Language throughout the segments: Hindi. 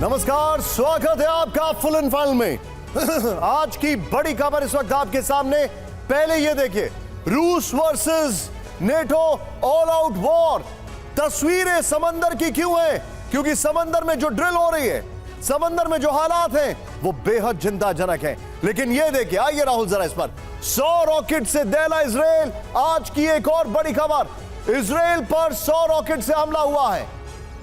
नमस्कार, स्वागत है आपका फुल एंड फाइनल में। आज की बड़ी खबर इस वक्त आपके सामने। पहले ये देखिए, रूस versus NATO all out war. तस्वीरें समंदर की क्यों है? क्योंकि समंदर में जो ड्रिल हो रही है, समंदर में जो हालात हैं, वो बेहद चिंताजनक है। लेकिन ये देखिए, आइए राहुल जरा इस पर। 100 रॉकेट से दहला इजराइल। आज की एक और बड़ी खबर, इजराइल पर 100 रॉकेट से हमला हुआ है।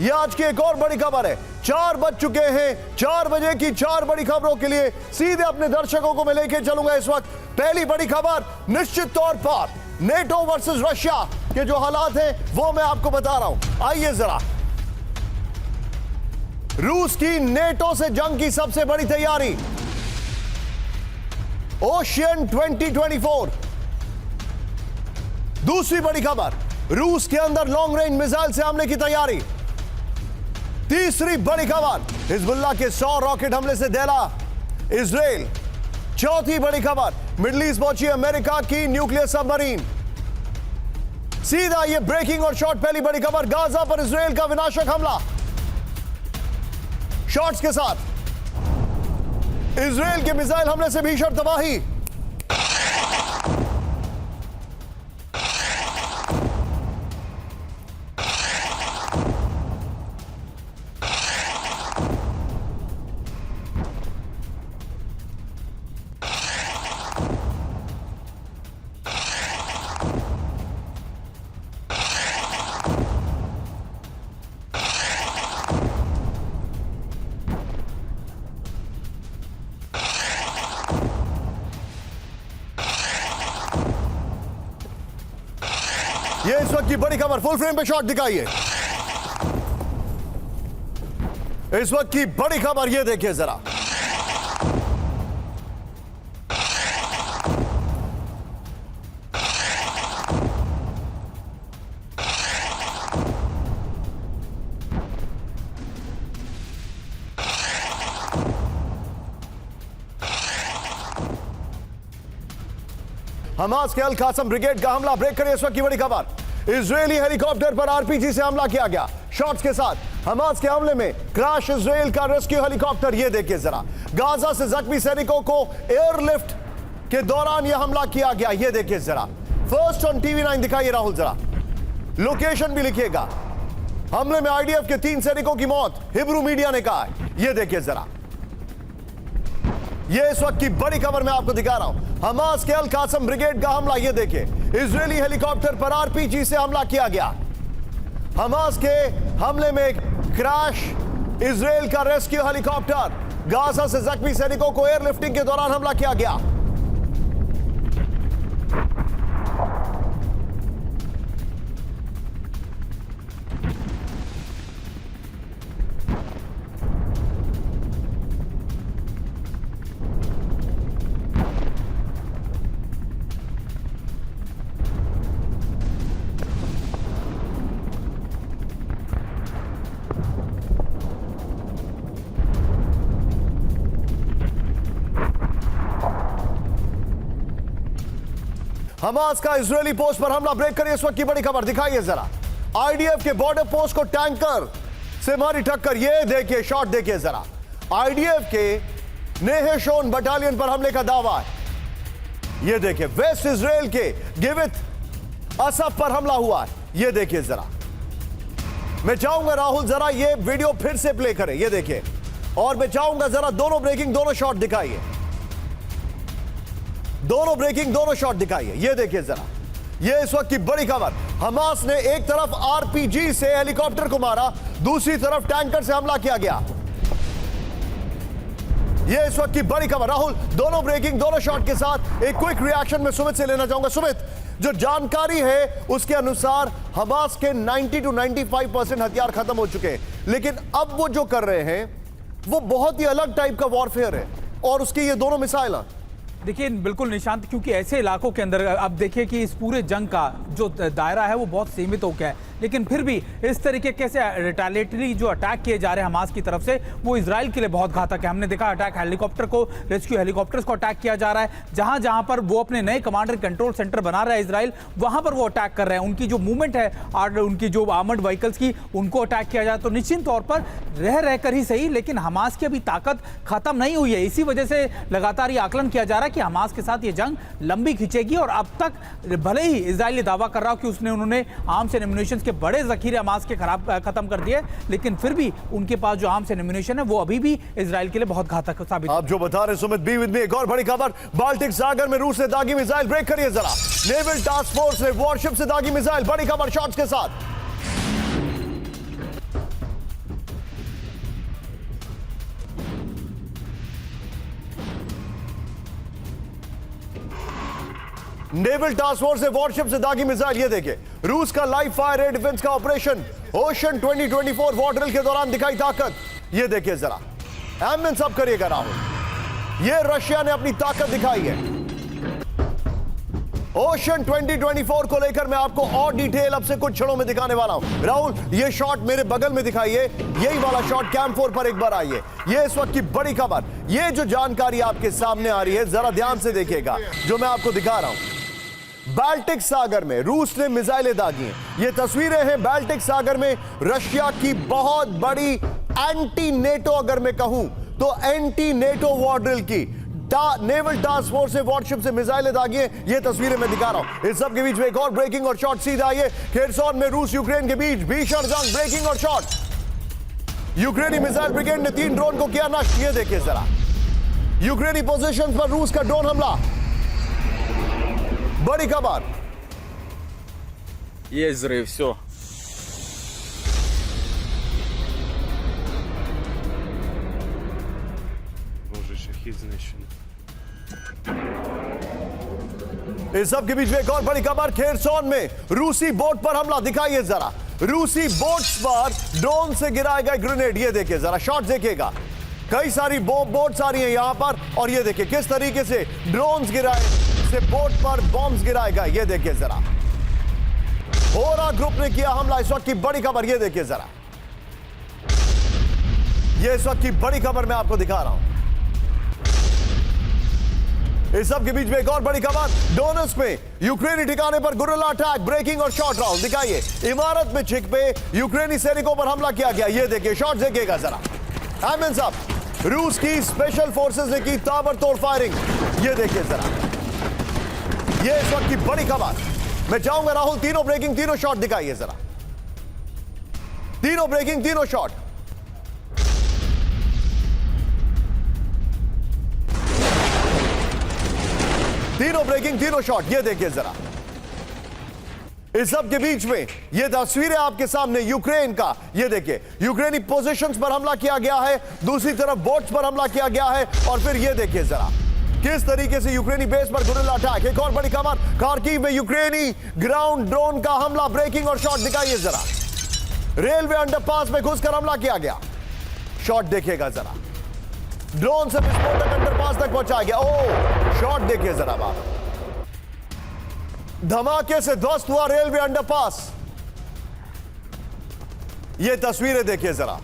यह आज की एक और बड़ी खबर है। 4 बज चुके हैं। 4 बजे की 4 बड़ी खबरों के लिए सीधे अपने दर्शकों को मैं लेके चलूंगा इस वक्त। पहली बड़ी खबर, निश्चित तौर पर नेटो वर्सेस रशिया के जो हालात हैं वो मैं आपको बता रहा हूं। आइए जरा, रूस की नेटो से जंग की सबसे बड़ी तैयारी, ओशियन 2024। दूसरी बड़ी खबर, रूस के अंदर लॉन्ग रेंज मिसाइल से हमले की तैयारी। तीसरी बड़ी खबर, हिजबुल्लाह के 100 रॉकेट हमले से दहला इजराइल। चौथी बड़ी खबर, मिडिल ईस्ट पहुंची अमेरिका की न्यूक्लियर सबमरीन। सीधा ये ब्रेकिंग और शॉर्ट पहली बड़ी खबर, गाजा पर इजराइल का विनाशक हमला। शॉर्ट्स के साथ, इजराइल के मिसाइल हमले से भीषण तबाही। ये इस वक्त की बड़ी खबर, फुल फ्रेम पे शॉट दिखाइए। इस वक्त की बड़ी खबर ये देखिए जरा। हमास के अल कासम ब्रिगेड का हमला, ब्रेक करिए इस वक्त की बड़ी खबर। इजरायली हेलीकॉप्टर पर आरपीजी से हमला किया गया। शॉट्स के साथ, हमास के हमले में क्रैश इजराइल का रेस्क्यू हेलीकॉप्टर। यह देखिए जरा, गाजा से जख्मी सैनिकों को एयरलिफ्ट के दौरान यह हमला किया गया। यह देखिए जरा, फर्स्ट ऑन टीवी 9 दिखाइए राहुल जरा, लोकेशन भी लिखिएगा। हमले में आईडीएफ के 3 सैनिकों की मौत, हिब्रू मीडिया ने कहा है। यह देखिए जरा, यह इस वक्त की बड़ी खबर मैं आपको दिखा रहा हूं। हमास के अल कासम ब्रिगेड का हमला, यह देखिए, इजरायली हेलीकॉप्टर पर आरपीजी से हमला किया गया। हमास के हमले में क्रैश इजराइल का रेस्क्यू हेलीकॉप्टर, गाजा से जख्मी सैनिकों को एयरलिफ्टिंग के दौरान हमला किया गया। हमास का इजरायली पोस्ट पर हमला, ब्रेक करिए इस वक्त की बड़ी खबर दिखाइए जरा। आईडीएफ के बॉर्डर पोस्ट को टैंकर से मारी टक्कर। ये देखिए, शॉट देखिए जरा। आईडीएफ के नेहेशोन बटालियन पर हमले का दावा है। ये देखिए, वेस्ट इजराइल के गिवित असफ पर हमला हुआ है। ये देखिए जरा, मैं चाहूंगा राहुल जरा ये वीडियो फिर से प्ले करें। ये देखिए, और मैं चाहूंगा जरा दोनों ब्रेकिंग, दोनों शॉट दिखाइए। दोनों ब्रेकिंग, दोनों शॉट दिखाइए। यह देखिए जरा, यह इस वक्त की बड़ी खबर। हमास ने एक तरफ आरपीजी से हेलीकॉप्टर को मारा, दूसरी तरफ टैंकर से हमला किया गया। यह इस वक्त की बड़ी खबर। राहुल, दोनों ब्रेकिंग, दोनों शॉट के साथ एक क्विक रिएक्शन में सुमित से लेना चाहूंगा। सुमित, जो जानकारी है उसके अनुसार हमास के 90 to 95% हथियार खत्म हो चुके हैं, लेकिन अब वो जो कर रहे हैं वो बहुत ही अलग टाइप का वॉरफेयर है, और उसकी ये दोनों मिसाइल हैं। देखिए बिल्कुल निशांत, क्योंकि ऐसे इलाकों के अंदर अब देखिए कि इस पूरे जंग का जो दायरा है वो बहुत सीमित हो गया है, लेकिन फिर भी इस तरीके के से रिटेलिएटरी जो अटैक किए जा रहे हैं हमास की तरफ से, वो इजराइल के लिए बहुत घातक है। हमने देखा अटैक हेलीकॉप्टर को, रेस्क्यू हेलीकॉप्टर्स को अटैक किया जा रहा है। जहां जहां पर वो अपने नए कमांडर कंट्रोल सेंटर बना रहा है इजराइल, वहां पर वो अटैक कर रहे हैं। उनकी जो मूवमेंट है और उनकी जो आर्मर्ड व्हीकल्स की, उनको अटैक किया जाए तो निश्चित तौर पर रहकर ही सही, लेकिन हमास की अभी ताकत खत्म नहीं हुई है। इसी वजह से लगातार ये आकलन किया जा रहा है कि हमास के साथ ये जंग लंबी खिंचेगी। और अब तक भले ही इजराइल ये दावा कर रहा हो कि उन्होंने आर्म्स एंड एम्युनिशन के बड़े जखीरे हमास के खत्म कर दिए, लेकिन फिर भी उनके पास जो आर्म्स एंड एम्युनिशन है वो अभी भी इजराइल के लिए बहुत घातक साबित। आप जो बता रहे सुमित, बी विद मी। एक और बड़ी खबर, बाल्टिक सागर में रूस ने दागी मिसाइल। ब्रेक करिए जरा। नेवल टास्क फोर्स ने वॉरशिप से दागी मिसाइल। बड़ी खबर शॉट्स के साथ। नेवल टास्क फोर्स ने वॉरशिप से दागी मिसाइल। ये देखिए रूस का लाइव फायर एयर डिफेंस का ऑपरेशन ओशन 2024 वॉर ड्रिल के दौरान दिखाई ताकत। ये देखिए जरा, एम्बियंस अप करिएगा राहुल। ये रशिया ने अपनी ताकत दिखाई है। ओशन 2024 को लेकर मैं आपको और डिटेल अब से कुछ क्षणों में दिखाने वाला हूं। राहुल, ये शॉट मेरे बगल में दिखाइए, यही वाला शॉट कैंप 4 पर एक बार आइए। ये इस वक्त की बड़ी खबर, ये जो जानकारी आपके सामने आ रही है, जरा ध्यान से देखिएगा जो मैं आपको दिखा रहा हूं। बाल्टिक सागर में रूस ने मिसाइलें दागी हैं। ये तस्वीरें हैं बाल्टिक सागर में रशिया की बहुत बड़ी एंटी नेटो, अगर मैं कहूं तो एंटी नेटो वॉर ड्रिल की। नेवल टास्क फोर्स से वॉरशिप से मिसाइलें दागी हैं। ये तस्वीरें मैं दिखा रहा हूं। इस सब के बीच में एक और ब्रेकिंग और शॉट सीधा आइए। खेरसोन में रूस यूक्रेन के बीच भीषण जंग। ब्रेकिंग और शॉट। यूक्रेनी मिसाइल ब्रिगेड ने 3 ड्रोन को किया नष्ट। ये देखिए जरा, यूक्रेनी पोजीशंस पर रूस का ड्रोन हमला। बड़ी खबर, Есть взрыв, все. Боже, шахид знищений. इस सब के बीच में एक और बड़ी खबर, खेरसोन में रूसी बोट पर हमला। दिखाइए जरा, रूसी बोट्स पर ड्रोन से गिराया गया ग्रेनेड। ये देखिए जरा, शॉट देखिएगा। कई सारी बोट्स आ रही हैं यहां पर, और ये देखिए किस तरीके से ड्रोन्स गिराए से बोट पर बॉम्ब्स गिराएगा। ये देखिए जरा, होरा ग्रुप ने किया हमला। इस वक्त की बड़ी खबर, ये देखिए जरा, ये इस वक्त की बड़ी खबर मैं आपको दिखा रहा हूं। इस सब के बीच में एक और बड़ी खबर, डोनेट्स्क में यूक्रेनी ठिकाने पर गुरिल्ला अटैक। ब्रेकिंग और शॉट राउंड दिखाइए। इमारत में छिपे यूक्रेनी सैनिकों पर हमला किया गया। ये देखिए, शॉट देखिएगा जरा। एमिन साहब, रूस की स्पेशल फोर्सेस ने की ताबड़तोड़ फायरिंग। ये देखिए जरा, ये इस वक्त की बड़ी खबर। मैं चाहूंगा राहुल, तीनों ब्रेकिंग, तीनों शॉट दिखाइए जरा। तीनों ब्रेकिंग, तीनों शॉट। तीनों ब्रेकिंग, तीनों शॉट। ये देखिए जरा। इस सब के बीच में ये तस्वीरें आपके सामने यूक्रेन का। ये देखिए, यूक्रेनी पोजीशंस पर हमला किया गया है, दूसरी तरफ बोट्स पर हमला किया गया है, और फिर ये देखिए जरा किस तरीके से यूक्रेनी बेस पर गुरिल्ला अटैक। एक और बड़ी खबर, खार्किव में यूक्रेनी ग्राउंड ड्रोन का हमला। ब्रेकिंग और शॉट दिखाइए जरा। रेलवे अंडरपास में घुसकर हमला किया गया। शॉट देखिएगा जरा, ड्रोन से विस्फोटक अंडरपास तक पहुंचाया गया। ओ, शॉट देखिए जरा बात, धमाके से ध्वस्त हुआ रेलवे अंडरपास। ये तस्वीरें देखिए जरा।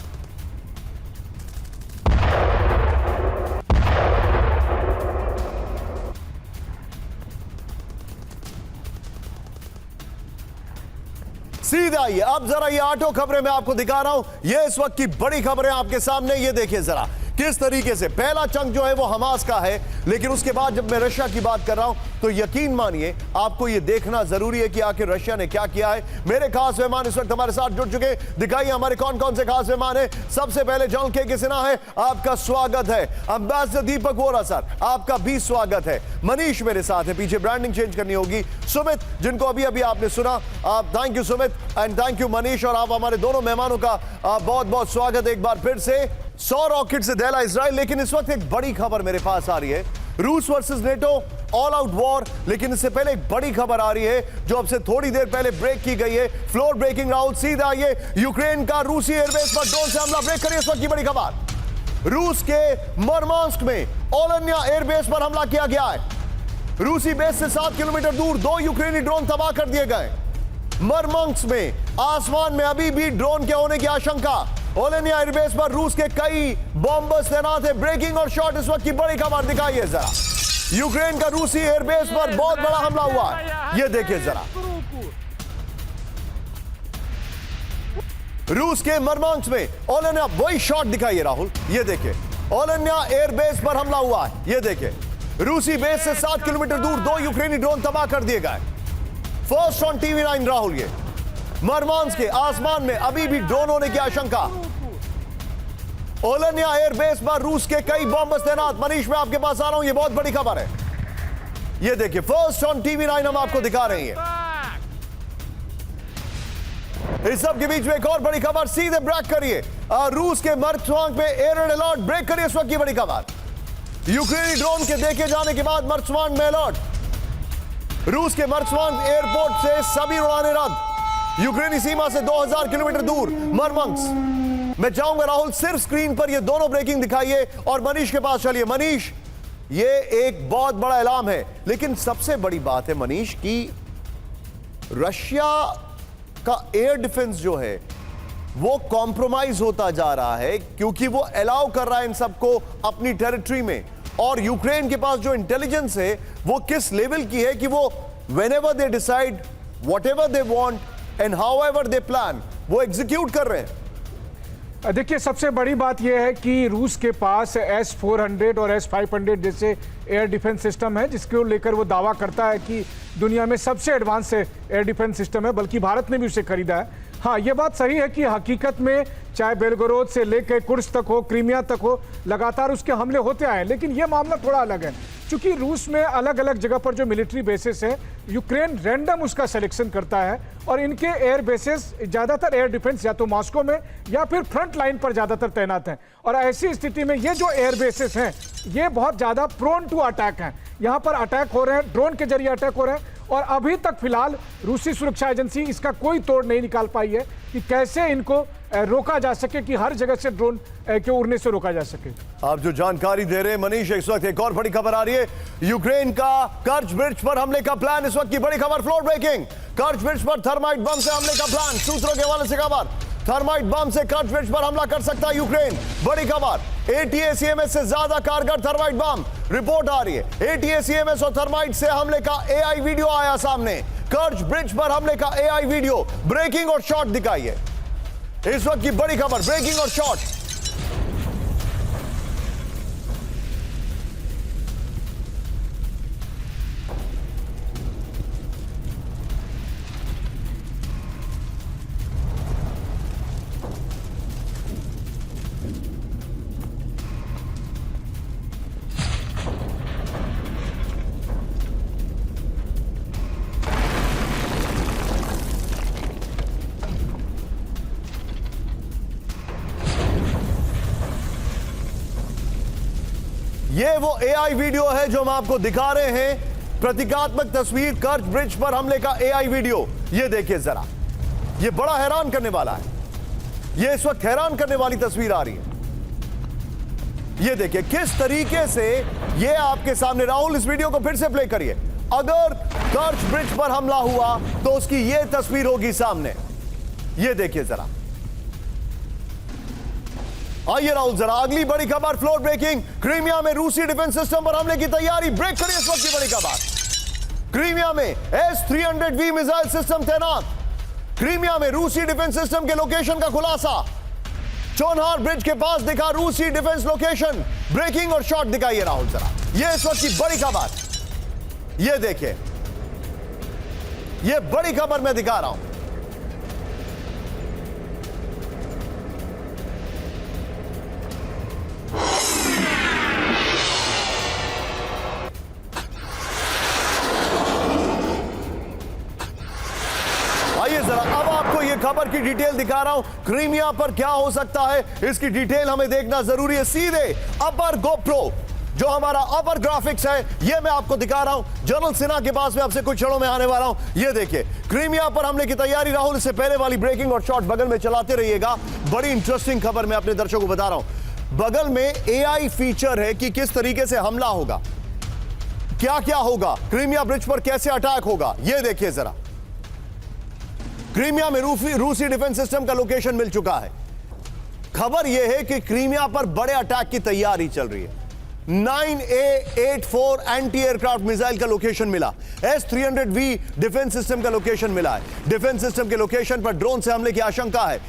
सीधा आइए, अब जरा ये 8 खबरें मैं आपको दिखा रहा हूं। ये इस वक्त की बड़ी खबरें आपके सामने। ये देखिए जरा किस तरीके से पहला चंक जो है वो हमास का है, लेकिन उसके बाद जब मैं रशिया की बात कर रहा हूं तो यकीन मानिए आपको ये देखना जरूरी है कि आखिर रशिया ने क्या किया है। मेरे खास मेहमान इस वक्त हमारे साथ जुड़ चुके हैं। दिखाइए हमारे कौन कौन से खास मेहमान हैं। सबसे पहले जनरल के सिन्हा है, आपका स्वागत है। एम्बेसडर दीपक वोरा सर, आपका भी स्वागत है। मनीष मेरे साथ है, पीछे ब्रांडिंग चेंज करनी होगी। सुमित, जिनको अभी अभी आपने सुना, आप thank you Sumit and thank you Manish, और आप हमारे दोनों मेहमानों का बहुत बहुत स्वागत एक बार फिर से। 100 रॉकेट से दहला इजराइल। लेकिन इस वक्त एक बड़ी खबर मेरे पास आ रही है, रूस versus NATO all out war. लेकिन इससे पहले एक बड़ी खबर आ रही है जो अब से थोड़ी देर पहले ब्रेक की गई है। फ्लोर ब्रेकिंग राउंड सीधा आइए। यूक्रेन का रूसी एयरबेस पर ड्रोन से हमला। ब्रेक करिए इस वक्त की बड़ी खबर। रूस के मरमांस्क में ओलनिया एयरबेस पर हमला किया गया है। रूसी बेस से 7 किलोमीटर दूर 2 यूक्रेनी ड्रोन तबाह कर दिए गए। मरमांस्क में आसमान में अभी भी ड्रोन के होने की आशंका। ओलनिया एयरबेस पर रूस के कई बॉम्बर्स तैनात है। ब्रेकिंग और शॉट इस वक्त की बड़ी खबर दिखाइए जरा। यूक्रेन का रूसी एयरबेस पर बहुत बड़ा हमला हुआ है, यह देखिए जरा। रूस के मरमांस्क में ओलनिया, वही शॉट दिखाइए राहुल, ये देखिए। ओलनिया एयरबेस पर हमला हुआ है, ये देखिए। रूसी बेस से 7 किलोमीटर दूर 2 यूक्रेनी ड्रोन तबाह कर दिए गए। फर्स्ट ऑन TV9 राहुल, ये मरमांस्क के आसमान में अभी भी ड्रोन होने की आशंका। ओलनिया एयरबेस पर रूस के कई बॉम्बर्स तैनात। मनीष, मैं आपके पास आ रहा हूं, ये बहुत बड़ी खबर है। ये देखिए, फर्स्ट ऑन TV9 हम आपको दिखा रहे हैं। इस सब के बीच में एक और बड़ी खबर, सीधे ब्रेक करिए। रूस के मर्चमांक में एयर अलर्ट, ब्रेक करिए इस वक्त की बड़ी खबर। यूक्रेनी ड्रोन के देखे जाने के बाद मर्चमांक में अलर्ट। रूस के मर्चमांक एयरपोर्ट से सभी उड़ानें रद्द। यूक्रेनी सीमा से 2000 किलोमीटर दूर मरमांस्क। मैं चाहूंगा राहुल, सिर्फ स्क्रीन पर ये दोनों ब्रेकिंग दिखाइए और मनीष के पास चलिए। मनीष, ये एक बहुत बड़ा ऐलान है, लेकिन सबसे बड़ी बात है मनीष की रशिया का एयर डिफेंस जो है वो कॉम्प्रोमाइज होता जा रहा है, क्योंकि वो अलाउ कर रहा है इन सबको अपनी टेरिटरी में। और यूक्रेन के पास जो इंटेलिजेंस है वो किस लेवल की है कि वो whenever they decide, whatever they want and however they plan, वो एग्जीक्यूट कर रहे हैं। देखिए, सबसे बड़ी बात यह है कि रूस के पास S-400 और S-500 जैसे एयर डिफेंस सिस्टम है, जिसको लेकर वो दावा करता है कि दुनिया में सबसे एडवांस एयर डिफेंस सिस्टम है, बल्कि भारत ने भी उसे खरीदा है। हाँ, ये बात सही है कि हकीकत में चाहे बेलगोरोद से लेकर कुर्स्क तक हो, क्रीमिया तक हो, लगातार उसके हमले होते आए। लेकिन ये मामला थोड़ा अलग है, क्योंकि रूस में अलग अलग जगह पर जो मिलिट्री बेसिस है, यूक्रेन रैंडम उसका सिलेक्शन करता है और इनके एयर बेसिस ज़्यादातर एयर डिफेंस या तो मॉस्को में या फिर फ्रंट लाइन पर ज़्यादातर तैनात हैं। और ऐसी स्थिति में ये जो एयर बेसिस हैं ये बहुत ज़्यादा प्रोन टू अटैक हैं। यहाँ पर अटैक हो रहे हैं, ड्रोन के जरिए अटैक हो रहे हैं। और अभी तक फिलहाल रूसी सुरक्षा एजेंसी इसका कोई तोड़ नहीं निकाल पाई है कि कैसे इनको रोका जा सके, कि हर जगह से ड्रोन के उड़ने से रोका जा सके। आप जो जानकारी दे रहे हैं मनीष, इस वक्त एक और बड़ी खबर आ रही है। यूक्रेन का कर्च ब्रिज पर हमले का प्लान, इस वक्त की बड़ी खबर, फ्लोर ब्रेकिंग। कर्च ब्रिज पर थर्माइट बम से हमले का प्लान, सूत्रों के हवाले से खबर। थर्माइट बम से कर्च ब्रिज पर हमला कर सकता है यूक्रेन, बड़ी खबर। ATACMS से ज्यादा कारगर थर्माइट बम, रिपोर्ट आ रही है। ATACMS और थर्माइट से हमले का AI वीडियो आया सामने। कर्च ब्रिज पर हमले का AI वीडियो, ब्रेकिंग और शॉट दिखाइए। इस वक्त की बड़ी खबर, ब्रेकिंग और शॉट। ये वो AI वीडियो है जो हम आपको दिखा रहे हैं, प्रतीकात्मक तस्वीर कर्च ब्रिज पर हमले का AI वीडियो। ये देखिए जरा, ये बड़ा हैरान करने वाला है। ये इस वक्त हैरान करने वाली तस्वीर आ रही है। ये देखिए किस तरीके से ये आपके सामने। राहुल, इस वीडियो को फिर से प्ले करिए। अगर कर्च ब्रिज पर हमला हुआ तो उसकी ये तस्वीर होगी सामने। ये देखिए जरा। आइए राहुल, जरा अगली बड़ी खबर, फ्लोर ब्रेकिंग। क्रीमिया में रूसी डिफेंस सिस्टम पर हमले की तैयारी, ब्रेक करिए इस वक्त की बड़ी खबर। क्रीमिया में S-300V मिसाइल सिस्टम तैनात। क्रीमिया में रूसी डिफेंस सिस्टम के लोकेशन का खुलासा। चोनहार ब्रिज के पास दिखा रूसी डिफेंस लोकेशन, ब्रेकिंग और शॉट दिखाइए राहुल जरा। यह इस वक्त की बड़ी खबर, यह देखिए, यह बड़ी खबर मैं दिखा रहा हूं। आइए जरा अब आपको यह खबर की डिटेल दिखा रहा हूं। क्रीमिया पर क्या हो सकता है, इसकी डिटेल हमें देखना जरूरी है। सीधे अपर गोप्रो जो हमारा अपर ग्राफिक्स है, यह मैं आपको दिखा रहा हूं। जनरल सिन्हा के पास में आपसे कुछ क्षणों में आने वाला हूं। यह देखिए क्रीमिया पर हमले की तैयारी। राहुल, इससे पहले वाली ब्रेकिंग और शॉट बगल में चलाते रहिएगा। बड़ी इंटरेस्टिंग खबर मैं अपने दर्शकों को बता रहा हूं। बगल में एआई फीचर है कि किस तरीके से हमला होगा, क्या क्या होगा, क्रीमिया ब्रिज पर कैसे अटैक होगा। यह देखिए जरा, क्रीमिया में रूसी डिफेंस सिस्टम का लोकेशन मिल चुका है। खबर यह है कि क्रीमिया पर बड़े अटैक की तैयारी चल रही है। 9A84 एंटी एयरक्राफ्ट मिसाइल का लोकेशन मिला, S-300V डिफेंस सिस्टम का लोकेशन मिला है। डिफेंस सिस्टम के लोकेशन पर ड्रोन से हमले की आशंका है।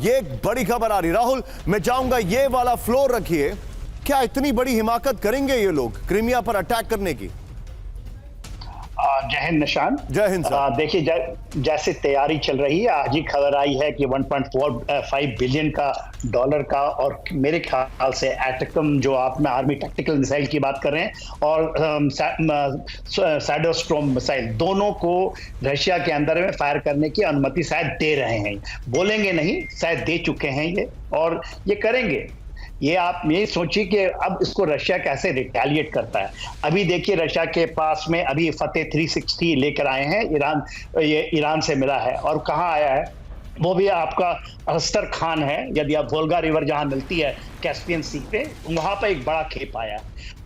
ये एक बड़ी खबर आ रही। राहुल, मैं चाहूंगा ये वाला फ्लोर रखिए। क्या इतनी बड़ी हिमाकत करेंगे ये लोग क्रीमिया पर अटैक करने की? जय हिंद निशान। जय हिंद सर। देखिए, जैसे तैयारी चल रही है, आज ही खबर आई है कि 1.45 बिलियन का डॉलर का, और मेरे ख्याल से एटकम जो आप में आर्मी टैक्टिकल मिसाइल की बात कर रहे हैं, और सैडोस्ट्रोम मिसाइल, दोनों को रशिया के अंदर में फायर करने की अनुमति शायद दे रहे हैं। बोलेंगे नहीं, शायद दे चुके हैं ये, और ये करेंगे। ये आप ये सोचिए कि अब इसको रशिया कैसे रिटेलिएट करता है। अभी देखिए, रशिया के पास में अभी फतेह 360 लेकर आए हैं ईरान, ये ईरान से मिला है, और कहाँ आया है वो भी आपका अस्तर खान है। यदि आप वोल्गा रिवर जहाँ मिलती है कैस्पियन सी पे, वहाँ पर एक बड़ा खेप आया है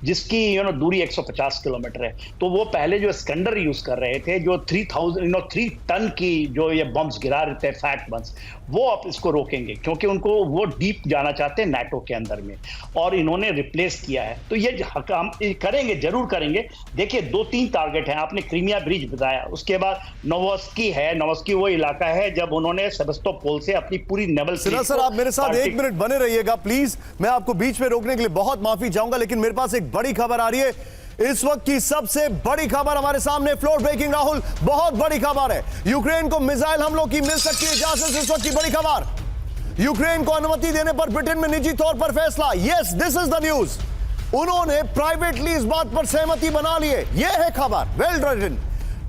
जिसकी दूरी 150 किलोमीटर है। तो वो पहले जो स्कंडर यूज कर रहे थे, जो 3 टन की जो ये बम्स गिरा रहे थे, फैक्ट बम्स, वो अब इसको रोकेंगे क्योंकि उनको वो डीप जाना चाहते हैं नाटो के अंदर में, और इन्होंने रिप्लेस किया है। तो ये काम करेंगे, जरूर करेंगे। देखिए, 2-3 टारगेट हैं। आपने क्रीमिया ब्रिज बताया, उसके बाद नोवोस्की है। नोवोस्की वो इलाका है जब उन्होंने सेवास्तोपोल से अपनी पूरी नेवल सिन्हा सर, आप मेरे साथ 1 मिनट बने रहिएगा प्लीज। मैं आपको बीच में रोकने के लिए बहुत माफी चाहूंगा, लेकिन मेरे पास एक बड़ी खबर आ रही है। इस वक्त की सबसे बड़ी खबर हमारे सामने, फ्लोर ब्रेकिंग। राहुल, बहुत बड़ी खबर है। यूक्रेन को मिसाइल हमलों की मिल सकती है इजाजत। इस वक्त की बड़ी खबर, यूक्रेन को अनुमति देने पर ब्रिटेन में निजी तौर पर फैसला। Yes, this is the news. उन्होंने प्राइवेटली इस बात पर सहमति बना ली है। यह है खबर, वेल रिटन।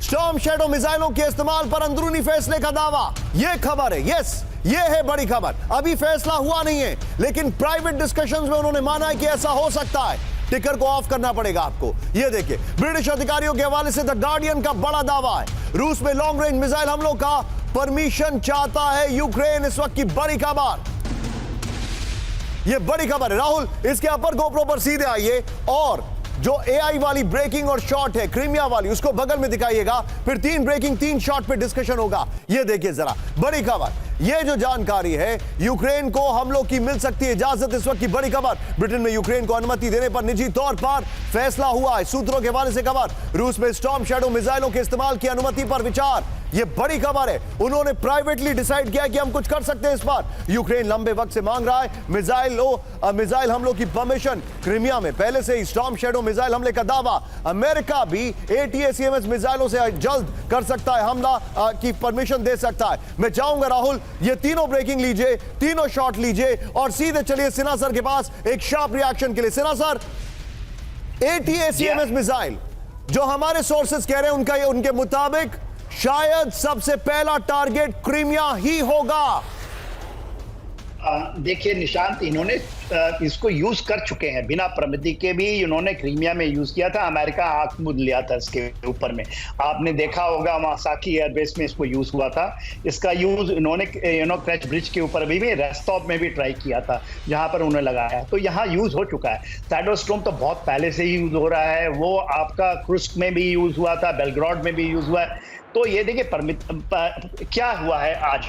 स्टॉर्म शैडो मिसाइलों के इस्तेमाल पर अंदरूनी फैसले का दावा, यह खबर है। यस, ये है बड़ी खबर। अभी फैसला हुआ नहीं है, लेकिन प्राइवेट डिस्कशंस में उन्होंने माना है कि ऐसा हो सकता है। टिकर को ऑफ करना पड़ेगा आपको। ये देखिए, ब्रिटिश अधिकारियों के हवाले से द गार्डियन का बड़ा दावा है। रूस में लॉन्ग रेंज मिसाइल हमलों का परमिशन चाहता है यूक्रेन। इस वक्त की बड़ी खबर, ये बड़ी खबर है। राहुल, इसके अपर गोप्रो पर सीधे आइए, और जो एआई वाली ब्रेकिंग और शॉट है क्रीमिया वाली, उसको बगल में दिखाइएगा। फिर 3 ब्रेकिंग 3 शॉट पे डिस्कशन होगा। ये देखिए जरा, बड़ी खबर। ये जो जानकारी है, यूक्रेन को हमलों की मिल सकती है इजाजत। इस वक्त की बड़ी खबर, ब्रिटेन में यूक्रेन को अनुमति देने पर निजी तौर पर फैसला हुआ है। सूत्रों के हवाले से खबर, रूस में स्टॉर्म शैडो मिसाइलों के इस्तेमाल की अनुमति पर विचार। ये बड़ी खबर है। उन्होंने प्राइवेटली डिसाइड किया कि हम कुछ कर सकते हैं इस पर। यूक्रेन लंबे वक्त से मांग रहा है मिसाइल हमलों की परमिशन। क्रीमिया में पहले से ही स्टॉर्म शैडो मिसाइल हमले का दावा। अमेरिका भी ATACMS मिसाइलों से जल्द कर सकता है हमला की परमिशन दे सकता है। मैं चाहूंगा राहुल, ये तीनों ब्रेकिंग लीजिए, तीनों शॉट लीजिए, और सीधे चलिए सिन्हा सर के पास एक शार्प रिएक्शन के लिए। सिन्हा सर, ATACMS मिसाइल जो हमारे सोर्सेस कह रहे हैं, उनके मुताबिक शायद सबसे पहला टारगेट क्रीमिया ही होगा। देखिए निशांत, इन्होंने इसको यूज कर चुके हैं बिना प्रमिति के भी। इन्होंने क्रीमिया में यूज किया था, अमेरिका आंख मूंद लिया था इसके ऊपर में। आपने देखा होगा मासाकी एयरबेस में इसको यूज हुआ था। इसका यूज इन्होंने क्रेच ब्रिज के ऊपर भी रेस्टॉप में भी ट्राई किया था, जहां पर उन्होंने लगाया। तो यहाँ यूज हो चुका है। सैडोस्ट्रोम तो बहुत पहले से ही यूज हो रहा है। वो आपका क्रुस्क में भी यूज हुआ था, बेलग्राड में भी यूज हुआ है। तो ये देखिए क्या हुआ है आज।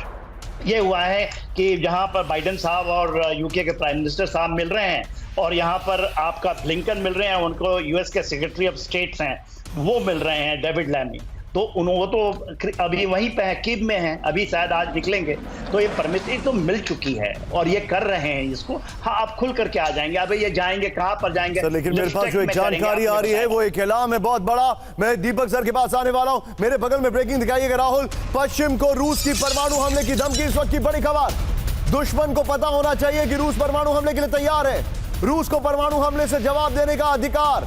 ये हुआ है कि जहां पर बाइडेन साहब और यूके के प्राइम मिनिस्टर साहब मिल रहे हैं, और यहां पर आपका ब्लिंकन मिल रहे हैं, उनको यूएस के सेक्रेटरी ऑफ स्टेट्स हैं, वो मिल रहे हैं, डेविड लैमी। तो वो तो अभी वहीं पे है, कीव में है, अभी शायद आज निकलेंगे। तो ये परमिशन तो मिल चुकी है और ये कर रहे हैं इसको। हाँ, आप खुल करके आ जाएंगे। अब ये जाएंगे कहाँ पर जाएंगे सर, लेकिन मेरे पास जो एक जानकारी आ रही है वो एक ऐलान है बहुत बड़ा। मैं दीपक सर के पास आने वाला हूं। मेरे बगल में ब्रेकिंग दिखाइएगा राहुल। पश्चिम को रूस की परमाणु हमले की धमकी। इस वक्त की बड़ी खबर, दुश्मन को पता होना चाहिए कि रूस परमाणु हमले के लिए तैयार है। रूस को परमाणु हमले से जवाब देने का अधिकार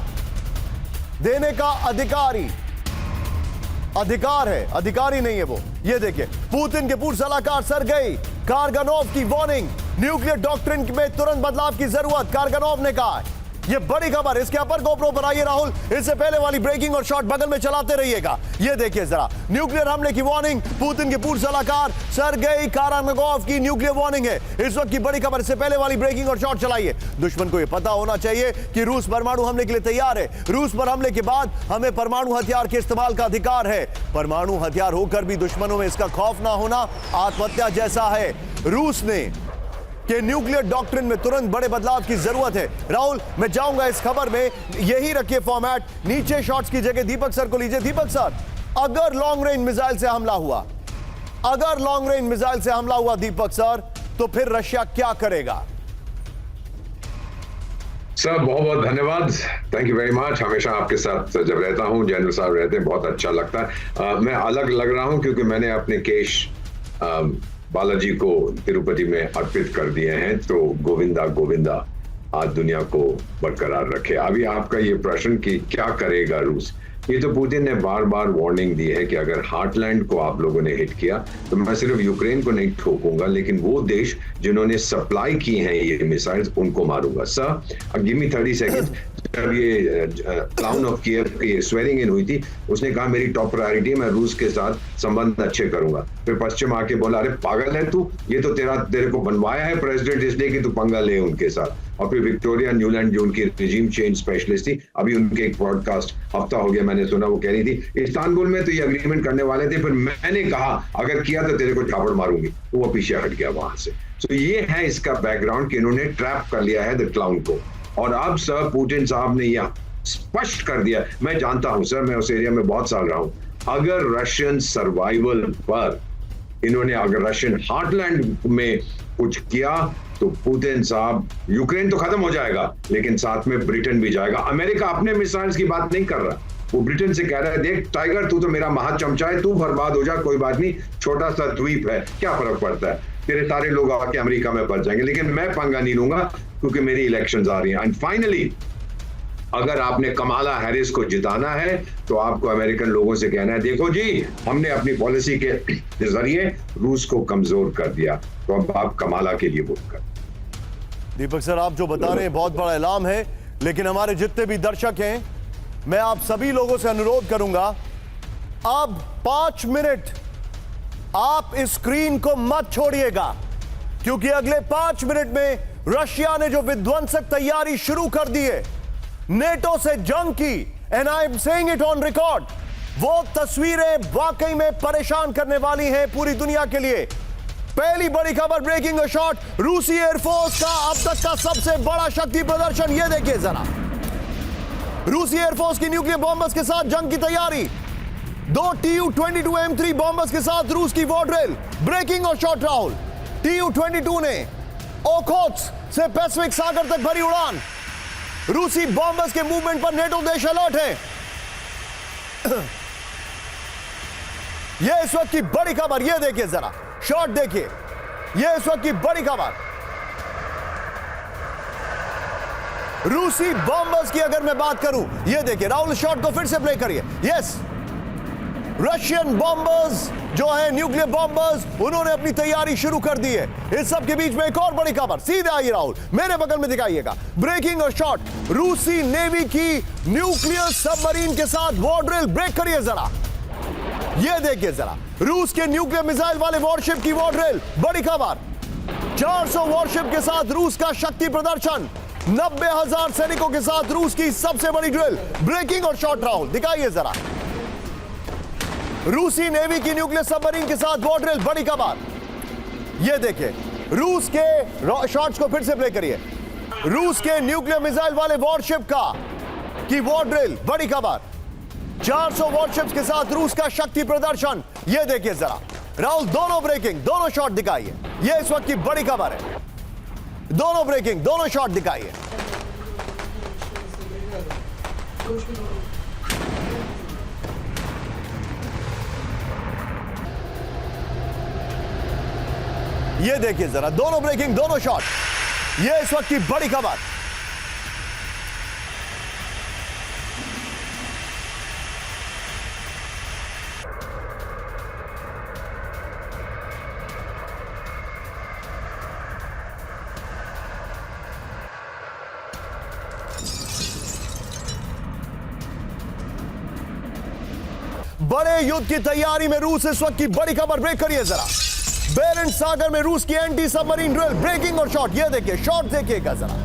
है, अधिकारी नहीं है वो। ये देखिए, पुतिन के पूर्व सलाहकार सरगेई कारगनोव की वार्निंग, न्यूक्लियर डॉक्ट्रिन में तुरंत बदलाव की जरूरत। कारगनोव ने कहा ये बड़ी खबर, इसके अपर गोप्रो पर आइए राहुल, इससे पहले वाली ब्रेकिंग और शॉट बगल में चलाते रहिएगा। ये देखिए जरा, न्यूक्लियर हमले की वार्निंग, पुतिन के पूर्व सलाहकार सर्गेई कारानगोव की न्यूक्लियर वार्निंग है इस वक्त की बड़ी खबर। इससे पहले वाली ब्रेकिंग और शॉट चलाइए। दुश्मन को यह पता होना चाहिए कि रूस परमाणु हमले के लिए तैयार है। रूस पर हमले के बाद हमें परमाणु हथियार के इस्तेमाल का अधिकार है। परमाणु हथियार होकर भी दुश्मनों में इसका खौफ ना होना आत्महत्या जैसा है। रूस ने कि न्यूक्लियर डॉक्ट्रिन में तुरंत बड़े बदलाव की जरूरत है। राहुल, मैं जाऊंगा इस खबर में, यही रखिए फॉर्मेट, नीचे शॉट्स की जगह दीपक सर को लीजिए। दीपक सर, अगर लॉन्ग रेंज मिसाइल से हमला हुआ, अगर लॉन्ग रेंज मिसाइल से हमला हुआ दीपक सर, तो फिर रशिया क्या करेगा? सर बहुत बहुत धन्यवाद, थैंक यू वेरी मच। हमेशा आपके साथ जब रहता हूं, जनरल साहब रहते हैं, बहुत अच्छा लगता है। मैं अलग लग रहा हूं क्योंकि मैंने अपने केश बालाजी को तिरुपति में अर्पित कर दिए हैं। तो गोविंदा गोविंदा आज दुनिया को बरकरार रखे। अभी आपका ये प्रश्न कि क्या करेगा रूस, ये तो पुतिन ने बार बार वार्निंग दी है कि अगर हार्टलैंड को आप लोगों ने हिट किया तो मैं सिर्फ यूक्रेन को नहीं ठोकूंगा, लेकिन वो देश जिन्होंने सप्लाई की हैं ये मिसाइल्स उनको मारूंगा। Sir give me 30 second. जब ये क्लाउन ऑफ कीव की स्वेरिंग इन हुई थी, उसने कहा मेरी टॉप प्रायोरिटी है, मैं रूस के साथ संबंध अच्छे करूंगा। फिर पश्चिम आके बोला अरे पागल है तू, ये तो तेरे को बनवाया है प्रेसिडेंट इसलिए कि तू पंगा ले उनके साथ। और फिर विक्टोरिया न्यूलैंड जो उनकी रिजीम चेंज स्पेशलिस्ट थी, अभी उनके एक पॉडकास्ट हफ्ता हो गया मैंने सुना, वो कह रही थी इस्तांबुल में तो ये अग्रीमेंट करने वाले थे, फिर मैंने कहा अगर किया तो तेरे को झापड़ मारूंगी, तो वो पीछे हट गया वहां से। तो ये है इसका बैकग्राउंड कि इन्होंने ट्रैप कर लिया है द क्लाउन को। और अब सर पुतिन साहब ने यह स्पष्ट कर दिया, मैं जानता हूं सर, मैं उस एरिया में बहुत साल रहा हूं, अगर रशियन सर्वाइवल पर इन्होंने अगर रशियन हार्टलैंड में कुछ किया तो पुतिन साहब, यूक्रेन तो खत्म हो जाएगा लेकिन साथ में ब्रिटेन भी जाएगा। अमेरिका अपने मिसाइल्स की बात नहीं कर रहा, वो ब्रिटेन से कह रहा है देख टाइगर तू तो मेरा महाचमचा है, तू बर्बाद हो जा कोई बात नहीं, छोटा सा द्वीप है, क्या फर्क पड़ता है, तेरे सारे लोग आके अमेरिका में बच जाएंगे, लेकिन मैं पंगा नहीं लूंगा क्योंकि मेरी इलेक्शंस आ रही हैं। एंड फाइनली अगर आपने कमाला हैरिस को जिताना है तो आपको अमेरिकन लोगों से कहना है देखो जी हमने अपनी पॉलिसी के जरिए रूस को कमजोर कर दिया, तो अब आप कमाला के लिए वोट कर। दीपक सर, आप जो बता रहे हैं बहुत बड़ा ऐलान है, लेकिन हमारे जितने भी दर्शक हैं, मैं आप सभी लोगों से अनुरोध करूंगा, अब 5 मिनट आप इस स्क्रीन को मत छोड़िएगा, क्योंकि अगले 5 मिनट में रशिया ने जो विध्वंसक तैयारी शुरू कर दी है नेटो से जंग की, and I am saying it on record, वो तस्वीरें वाकई में परेशान करने वाली हैं पूरी दुनिया के लिए। पहली बड़ी खबर, ब्रेकिंग शॉट, रूसी एयरफोर्स का अब तक का सबसे बड़ा शक्ति प्रदर्शन। यह देखिए जरा, रूसी एयरफोर्स की न्यूक्लियर बॉम्बर्स के साथ जंग की तैयारी, 2 Tu-22M3 बॉम्बर्स के साथ रूस की वॉर ड्रिल। ब्रेकिंग और शॉट राहुल, Tu-22 ने ओखोत्स्क से पैसिफिक सागर तक भरी उड़ान। रूसी बॉम्बर्स के मूवमेंट पर नेटो देश अलर्ट है। यह इस वक्त की बड़ी खबर, यह देखिए जरा शॉट देखिए, यह इस वक्त की बड़ी खबर। रूसी बॉम्बर्स की अगर मैं बात करूं, यह देखिए राहुल, शॉट को फिर से प्ले करिए। यस, रशियन बॉम्बर्स जो है न्यूक्लियर बॉम्बर्स, उन्होंने अपनी तैयारी शुरू कर दी है। इस सब के बीच में एक और बड़ी खबर, सीधे आइए राहुल, मेरे बगल में दिखाइएगा। ब्रेकिंग और शॉट, रूसी नेवी की न्यूक्लियर सबमरीन के साथ वॉर ड्रिल। ब्रेक करिए जरा, यह देखिए जरा, रूस के न्यूक्लियर मिसाइल वाले वॉरशिप की वॉर ड्रिल। बड़ी खबर, 400 वॉरशिप के साथ रूस का शक्ति प्रदर्शन, 90,000 सैनिकों के साथ रूस की सबसे बड़ी ड्रिल। ब्रेकिंग और शॉट राहुल, दिखाइए जरा, रूसी नेवी की न्यूक्लियर सबमरीन के साथ वॉर ड्रिल। बड़ी खबर, यह देखिए, रूस के शॉट्स को फिर से प्ले करिए, रूस के न्यूक्लियर मिसाइल वाले वॉरशिप का की वॉर ड्रिल। बड़ी खबर, 400 वॉरशिप्स के साथ रूस का शक्ति प्रदर्शन। यह देखिए जरा राहुल, दोनों ब्रेकिंग, दोनों शॉट दिखाइए, यह इस वक्त की बड़ी खबर है। दोनों ब्रेकिंग, दोनों शॉट दिखाइए। ये देखिए जरा, दोनों ब्रेकिंग, दोनों शॉट, ये इस वक्त की बड़ी खबर। बड़े युद्ध की तैयारी में रूस, इस वक्त की बड़ी खबर, ब्रेक करिए जरा। बेरेंट सागर में रूस की एंटी सबमरीन ड्रिल, ब्रेकिंग और शॉट, ये देखिए, शॉट देखिएगा जरा।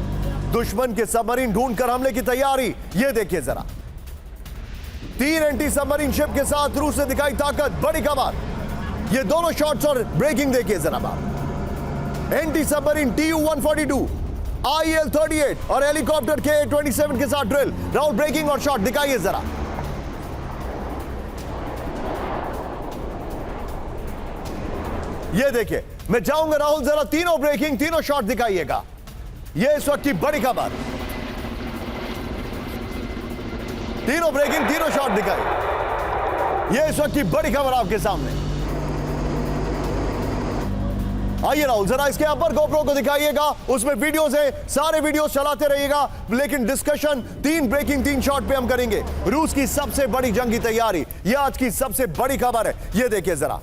दुश्मन के सबमरीन ढूंढकर हमले की तैयारी, ये देखिए जरा। 3 एंटी सबमरीन शिप के साथ रूस ने दिखाई ताकत, बड़ी खबर। ये दोनों शॉट्स और ब्रेकिंग देखिए जरा बात। एंटी सबमरीन Tu-142, IL-38 और हेलीकॉप्टर Ka-27 के साथ ड्रिल। राहुल, ब्रेकिंग और शॉट दिखाइए जरा। ये देखिए, मैं चाहूंगा राहुल जरा तीनों ब्रेकिंग, तीनों शॉट दिखाइएगा। ये इस वक्त की बड़ी खबर, तीनों ब्रेकिंग, तीनों शॉट दिखाई। ये इस वक्त की बड़ी खबर आपके सामने। आइए राहुल, जरा इसके अपर गोप्रो को दिखाइएगा, उसमें वीडियोस हैं, सारे वीडियोस चलाते रहिएगा, लेकिन डिस्कशन 3 ब्रेकिंग 3 शॉट पे हम करेंगे। रूस की सबसे बड़ी जंग की तैयारी, यह आज की सबसे बड़ी खबर है। ये देखिए जरा,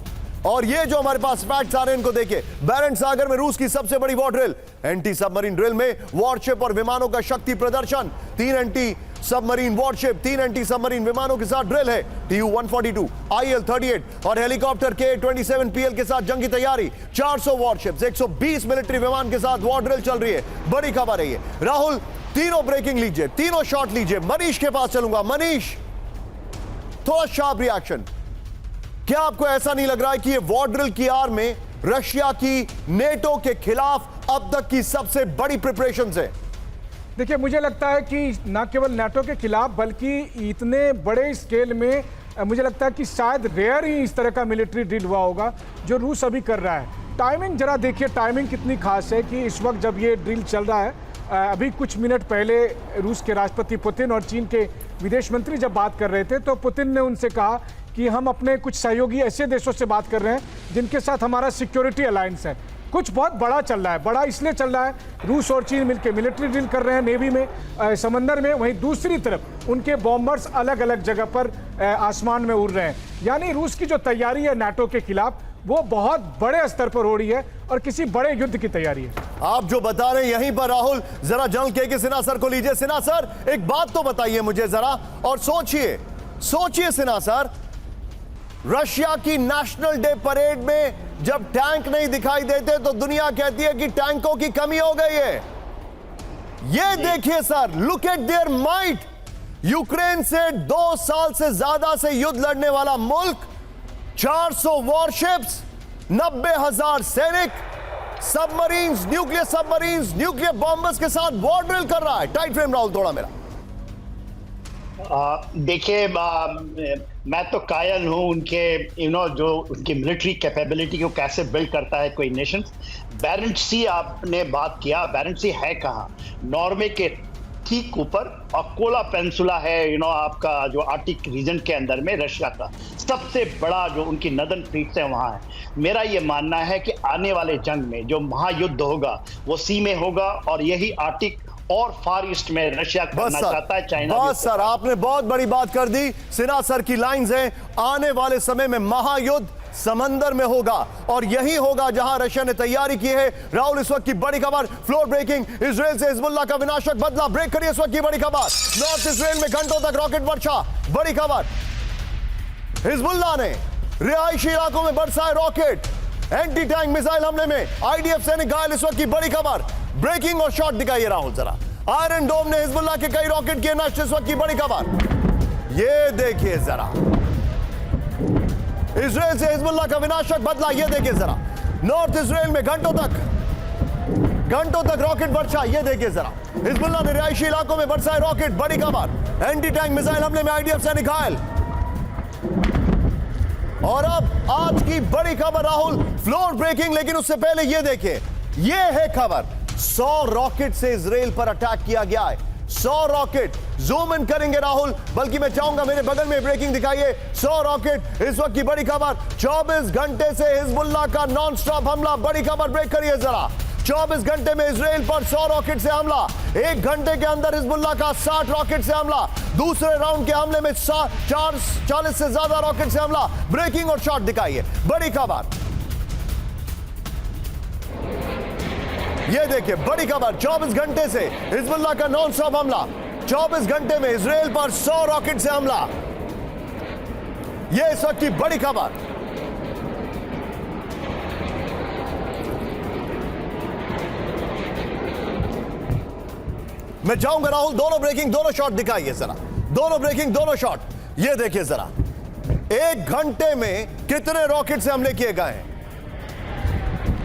और ये जो हमारे पास फैक्ट्स आ रहे हैं इनको देखिए। बेरेंट सागर में रूस की सबसे बड़ी war drill, anti submarine drill में वॉरशिप और विमानों का शक्ति प्रदर्शन। 3 anti submarine worship, 3 anti submarine विमानों के साथ ड्रिल है। Tu-142, IL-38 और हेलीकॉप्टर Ka-27 PL के साथ जंग की तैयारी। 400 वॉरशिप्स, 120 मिलिट्री विमान के साथ वॉर ड्रिल चल रही है। बड़ी खबर है ये। राहुल, तीनों ब्रेकिंग लीजिए, तीनों शॉट लीजिए। मनीष के पास चलूंगा। मनीष, थोड़ा शार्प रिएक्शन। क्या आपको ऐसा नहीं लग रहा है कि ये वॉर ड्रिल की आड़ में रशिया की नेटो के खिलाफ अब तक की सबसे बड़ी प्रिपरेशंस है? देखिए, मुझे लगता है कि ना केवल नाटो के खिलाफ बल्कि इतने बड़े स्केल में मुझे लगता है कि शायद रेयर ही इस तरह का मिलिट्री ड्रिल हुआ होगा जो रूस अभी कर रहा है। टाइमिंग जरा देखिए, टाइमिंग कितनी खास है कि इस वक्त जब ये ड्रिल चल रहा है, अभी कुछ मिनट पहले रूस के राष्ट्रपति पुतिन और चीन के विदेश मंत्री जब बात कर रहे थे तो पुतिन ने उनसे कहा कि हम अपने कुछ सहयोगी ऐसे देशों से बात कर रहे हैं जिनके साथ हमारा सिक्योरिटी अलायंस है। कुछ बहुत बड़ा चल रहा है। बड़ा इसलिए चल रहा है, रूस और चीन मिलकर मिलिट्री ड्रिल कर रहे हैं नेवी में, समंदर में, वहीं दूसरी तरफ उनके बॉम्बर्स अलग अलग जगह पर आसमान में उड़ रहे हैं। यानी रूस की जो तैयारी है नाटो के खिलाफ वो बहुत बड़े स्तर पर हो रही है और किसी बड़े युद्ध की तैयारी है। आप जो बता रहे हैं यहीं पर राहुल, जरा जनरल के सिन्हा सर को लीजिए। सिन्हा सर, एक बात तो बताइए मुझे जरा, और सोचिए सिन्हा सर, रशिया की नेशनल डे परेड में जब टैंक नहीं दिखाई देते तो दुनिया कहती है कि टैंकों की कमी हो गई है। ये देखिए sir, look at there might. Ukraine से 2 साल से ज्यादा से युद्ध लड़ने वाला मुल्क, 400 वॉरशिप्स, 90,000 सैनिक, सबमरीन्स, न्यूक्लियर बॉम्बर्स के साथ वॉर ड्रिल कर रहा है। टाइट फ्रेम राहुल थोड़ा मेरा। देखिए, मैं तो कायल हूं उनके जो उनकी मिलिट्री कैपेबिलिटी को कैसे बिल्ड करता है कोई नेशन। बैरेंट सी आपने बात किया, बैरेंट सी है कहाँ? नॉर्वे के ठीक ऊपर, और कोला पेंसुला है आपका जो आर्टिक रीजन के अंदर में रशिया का सबसे बड़ा जो उनकी नदन फ्लीट्स है वहाँ है। मेरा ये मानना है कि आने वाले जंग में जो महायुद्ध होगा वो सी में होगा, और यही आर्टिक और फार ईस्ट में रशिया करना चाहता है, चाइना। बस सर, आपने बहुत बड़ी बात कर दी। सिन्हा सर की लाइंस हैं, आने वाले समय में महायुद्ध समंदर में होगा, और यही होगा जहां रशिया ने तैयारी की है। राहुल, इस वक्त की बड़ी खबर, फ्लोर ब्रेकिंग, इजराइल से हिजबुल्लाह का विनाशक बदला। ब्रेक करिए इस वक्त की बड़ी खबर। नॉर्थ इजराइल में घंटों तक रॉकेट वर्षा, बड़ी खबर। हिजबुल्लाह ने रिहायशी इलाकों में बरसाए रॉकेट, एंटी टैंक मिसाइल हमले में IDF सैनिक घायल, इस वक्त की बड़ी खबर। ब्रेकिंग और शॉट दिखाइए राहुल जरा। आयरन डोम ने हिजबुल्लाह के कई रॉकेट किए नष्ट, इस वक्त की बड़ी खबर। ये देखिए जरा, इजराइल से हिजबुल्लाह का विनाशक बदला, ये देखिए जरा। नॉर्थ इजराइल में घंटों तक रॉकेट वर्षा, ये देखिए जरा। हिजबुल्लाह ने रिहायशी इलाकों में बरसाए रॉकेट, बड़ी खबर। एंटी टैंक मिसाइल हमले में IDF सैनिक घायल। और अब आज की बड़ी खबर राहुल, फ्लोर ब्रेकिंग, लेकिन उससे पहले ये देखिए, ये है खबर। 100 रॉकेट से इजराइल पर अटैक किया गया है। 100 रॉकेट, जूम इन करेंगे राहुल, बल्कि मैं चाहूंगा मेरे बगल में ब्रेकिंग दिखाइए। 100 रॉकेट, इस वक्त की बड़ी खबर। 24 घंटे से हिजबुल्लाह का नॉन स्टॉप हमला, बड़ी खबर। ब्रेक करिए जरा। 24 घंटे में इजराइल पर 100 रॉकेट से हमला, 1 घंटे के अंदर हिजबुल्लाह का 60 रॉकेट से हमला, दूसरे राउंड के हमले में 40 से ज्यादा रॉकेट से हमला। ब्रेकिंग और शॉट दिखाइए, बड़ी खबर। ये देखिए, बड़ी खबर। 24 घंटे से हिजबुल्लाह का नॉन स्टॉप हमला, 24 घंटे में इजराइल पर 100 रॉकेट से हमला। ये इस वक्त की बड़ी खबर। मैं जाऊंगा राहुल, दोनों ब्रेकिंग, दोनों शॉट दिखाइए जरा, दोनों ब्रेकिंग, दोनों शॉट। ये देखिए जरा, 1 घंटे में कितने रॉकेट से हमले किए गए हैं।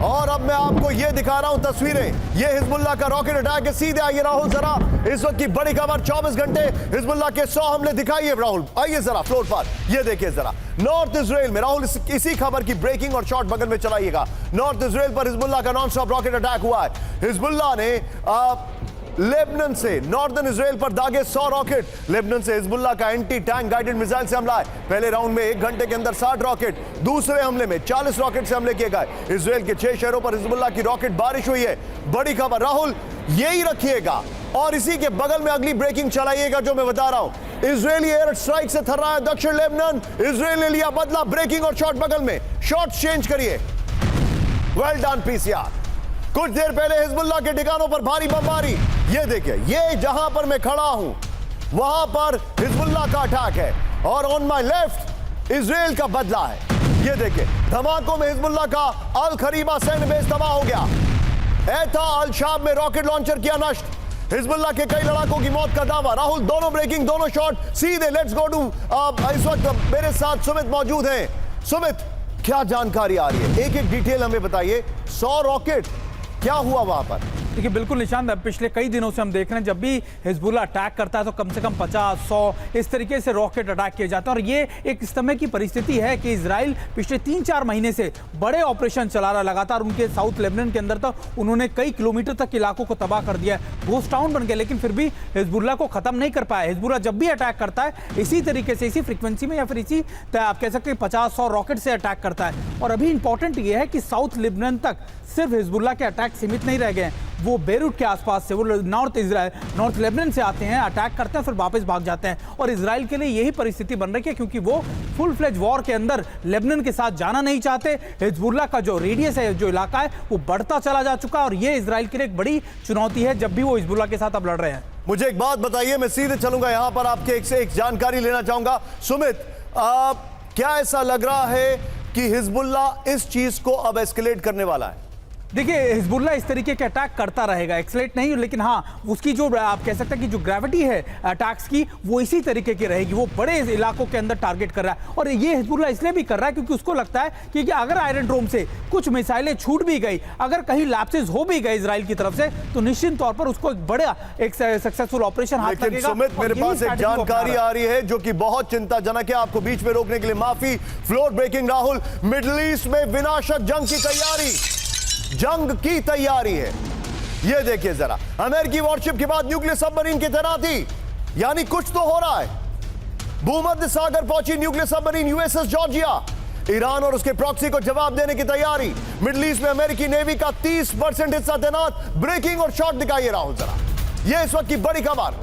और अब मैं आपको यह दिखा रहा हूं तस्वीरें, यह हिजबुल्लाह का रॉकेट अटैक है। सीधे आइए राहुल जरा, इस वक्त की बड़ी खबर, 24 घंटे हिजबुल्लाह के 100 हमले दिखाइए राहुल, आइए जरा फ्लोर पर। यह देखिए जरा, नॉर्थ इजराइल में राहुल, इसी खबर की ब्रेकिंग और शॉट बगल में चलाइएगा। नॉर्थ इजराइल पर हिजबुल्लाह का नॉन स्टॉप रॉकेट अटैक हुआ है। हिजबुल्लाह ने लेबनान से नॉर्दर्न इजराइल पर दागे 100 रॉकेट। लेबनान से हिजबुल्लाह का एंटी टैंक गाइडेड मिसाइल से हमला है। पहले राउंड में 1 घंटे के अंदर 60 रॉकेट, दूसरे हमले में 40 रॉकेट से हमले किए गए। इजराइल के 6 शहरों पर हिजबुल्लाह की रॉकेट बारिश हुई है। बड़ी खबर राहुल, यही रखिएगा और इसी के बगल में अगली ब्रेकिंग चलाइएगा जो मैं बता रहा हूं। इजरायली एयर स्ट्राइक से थर्रा है दक्षिण लेबनान। इजराइल ने लिया बदला, ब्रेकिंग और शॉट बगल में, शॉट चेंज करिए। Well done PCR. कुछ देर पहले हिजबुल्लाह के ठिकानों पर भारी बमबारी। ये देखिए, ये जहां पर मैं खड़ा हूं वहां पर हिजबुल्लाह का अटैक है और ऑन माय लेफ्ट इजराइल का बदला है। ये देखिए, धमाकों में हिजबुल्लाह का अल खरीबा सैन्य बेस तबाह हो गया। एता अल शाब में रॉकेट लॉन्चर किया नष्ट। हिजबुल्लाह के कई लड़ाकों की मौत का दावा। राहुल, दोनों ब्रेकिंग, दोनों शॉट सीधे। लेट्स गो टू, इस वक्त मेरे साथ सुमित मौजूद हैं। सुमित, क्या जानकारी आ रही है, एक एक डिटेल हमें बताइए। 100 रॉकेट, क्या हुआ वहां पर? देखिए बिल्कुल निशान, पिछले कई दिनों से हम देख रहे हैं जब भी हिजबुल्लाह अटैक करता है तो कम से कम 50-100 इस तरीके से रॉकेट अटैक किए जाते हैं। और ये एक इस समय की परिस्थिति है कि इजराइल पिछले 3-4 महीने से बड़े ऑपरेशन चला रहा है लगातार। उनके साउथ लेबनान के अंदर तो उन्होंने कई किलोमीटर तक इलाकों को तबाह कर दिया है, घोस्ट टाउन बन गया, लेकिन फिर भी हिजबुल्लाह को खत्म नहीं कर पाया। हिजबुल्लाह जब भी अटैक करता है इसी तरीके से, इसी फ्रीक्वेंसी में या फिर इसी आप कह सकते हैं 50-100 रॉकेट से अटैक करता है। और अभी इंपॉर्टेंट ये है कि साउथ लेबनान तक सिर्फ हिजबुल्लाह के अटैक सीमित नहीं रह गए, वो बेरूट के आसपास से, वो नॉर्थ लेबनान से आते हैं, अटैक करते हैं, फिर वापस भाग जाते हैं। और इजराइल के लिए यही परिस्थिति बन रही है क्योंकि वो फुल फ्लेज वॉर के अंदर लेबनान के साथ जाना नहीं चाहते। हिजबुल्लाह का जो रेडियस है, जो इलाका है, वो बढ़ता चला जा चुका है और ये इजराइल के लिए एक बड़ी चुनौती है जब भी वो हिजबुल्लाह के साथ अब लड़ रहे हैं। मुझे एक बात बताइए, मैं सीधे चलूंगा यहां पर, आपके एक से एक जानकारी लेना चाहूंगा। सुमित, क्या ऐसा लग रहा है कि हिजबुल्लाह इस चीज को अब एस्केलेट करने वाला है? देखिए, हिजबुल्लाह इस तरीके के अटैक करता रहेगा, एक्सलेट नहीं, लेकिन हाँ उसकी जो आप कह सकते हैं कि जो ग्रेविटी है अटैक्स की वो इसी तरीके की रहेगी। वो बड़े इलाकों के अंदर टारगेट कर रहा है और ये हिजबुल्लाह इसलिए भी कर रहा है क्योंकि उसको लगता है कि अगर आयरन डोम से कुछ मिसाइलें छूट भी गई, अगर कहीं लैप्सेस हो भी गए इजराइल की तरफ से, तो निश्चित तौर पर उसको एक बड़ा एक सक्सेसफुल ऑपरेशन हाथ लगेगा। लेकिन सुमित, मेरे पास एक जानकारी आ रही है जो कि बहुत चिंताजनक है, आपको बीच में रोकने के लिए माफी। Floor breaking Rahul, Middle East में विनाशक जंग की तैयारी है। ये देखिए जरा, अमेरिकी वॉरशिप के बाद न्यूक्लियर सबमरीन की तैनाती, यानी कुछ तो हो रहा है। भूमध्य सागर पहुंची nuclear submarine USS Georgia. Iran और उसके प्रॉक्सी को जवाब देने की तैयारी। मिडिल ईस्ट में अमेरिकी नेवी का 30% हिस्सा तैनात। ब्रेकिंग और शॉट दिखाइए राहुल जरा, ये इस वक्त की बड़ी खबर।